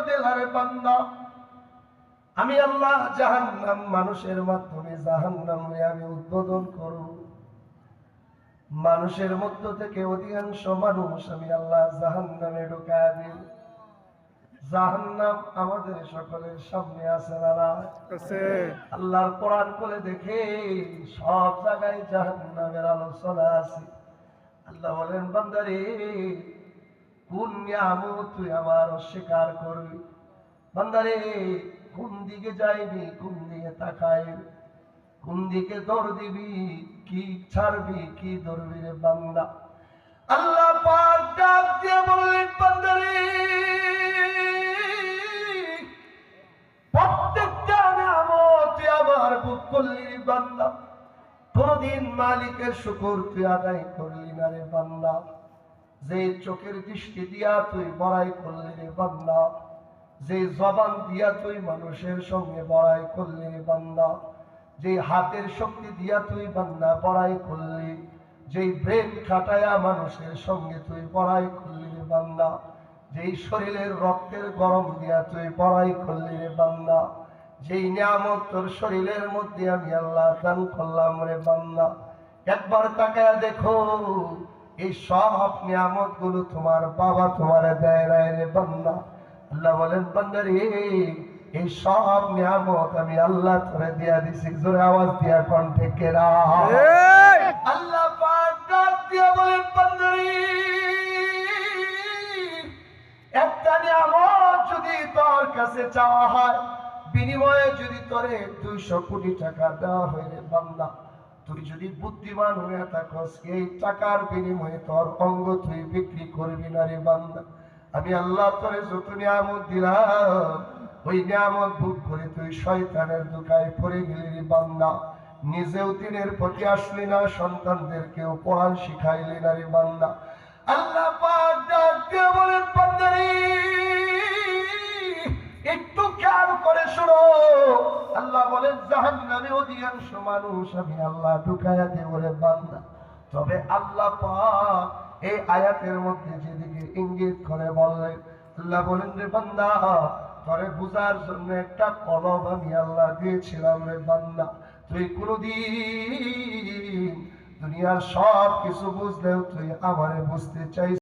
দিলারে বান্দা, আমি আল্লাহ জাহান্নাম মানুষের মাধ্যমে জাহান্নামে আমি উদ্বোধন করব। মানুষের মধ্য থেকে অধিকাংশ মানুষ আমি আল্লাহ জাহান্নামে ঢুকায় দিব। জাহান্নাম আমাদের সকলের সামনে আছে না নাই? আল্লাহর কোরআন খুলে দেখে সব জায়গায় জাহান্নামের আলোচনা আছে। আল্লাহ বলেন, বান্দারে কোন নিয়ামত তুই আমার অস্বীকার করবি? বান্দারে কোন দিকে যাইবি, কোন দিকে তাকাইবি, কোন দিকে দৌড় দিবি, কি ছাড়বি, কি ধরবি রে বান্দা? আল্লাহ পাক ডাক দিয়ে বললেন, বান্দারে প্রত্যেকটা নিয়ামত তুই আমার ভোগ করলি রে বান্দা। কোনদিন মালিকের শুকর তুই আদায় করলি না রে বান্দা। যে চোখের দৃষ্টি দিয়া তুই বড়াই করলি রে বান্দা, যে জবান দিয়া তুই মানুষের সঙ্গে বড়াই করলি রে বান্দা, যে হাতের শক্তি দিয়া তুই বান্দা বড়াই করলি, যেই ব্রেন খাটায়া মানুষের সঙ্গে তুই বড়াই করলি রে বান্দা, যেই শরীরের রক্তের গরম দিয়া তুই বড়াই করলি রে বান্দা, যেই নিয়ামত তোর শরীরের মধ্যে আমি আল্লাহ দান করলাম রে বান্দা, একবার তাকায়া দেখো এই সব নিয়ামত গুলো তোমার বাবা তোমারে দেয় নাই রে বান্দা। আল্লাহ বলেন, বান্দারে এই সব নিয়ামত আমি আল্লাহ তোরে দিয়া দিছি। জোরে আওয়াজ দিয়া কণ্ঠে কেরা আল্লাহ পাক ডাক দিয়া বলেন, বান্দারে একটা নিয়ামত যদি তোর কাছে চাওয়া হয়, বিনিময়ে যদি তোরে 200 কোটি টাকা দেওয়া হয় রে বান্দা, তুই যদি বুদ্ধিমান হয়ে থাকস এই টাকার বিনিময়ে তোর অঙ্গ তুই বিক্রি করবি না রে বান্দা। আমি আল্লাহ তোরে যত নিয়ামত দিলাম ওই নিয়ামত ভোগ করে তুই শয়তানের ধোঁকায় পড়ে গেলি রে বান্দা। নিজেও দিনের প্রতি আসলি না, সন্তানদেরকেও পড়ান শিখাইলি না রে বান্দা। আল্লাহ পাক ডাক দিয়ে বলেন, বান্দারে একটু খেয়াল করে শোনো। আল্লাহ বলেন, জাহান্নামে অধিকাংশ মানুষ আমি আল্লাহ ঢুকাইয়া দেব রে বান্দা। তবে আল্লাহ পাক এই আয়াতের মধ্যে যেদিকে ইঙ্গিত করে বললেন, আল্লাহ বলেন, রে বান্দা তোরে বুঝার জন্য একটা কলম আমি আল্লাহ দিয়েছিলাম রে বান্দা। তুই কোনদিন দুনিয়ার সব কিছু বুঝলেও তুই আমারে বুঝতে চাইছিস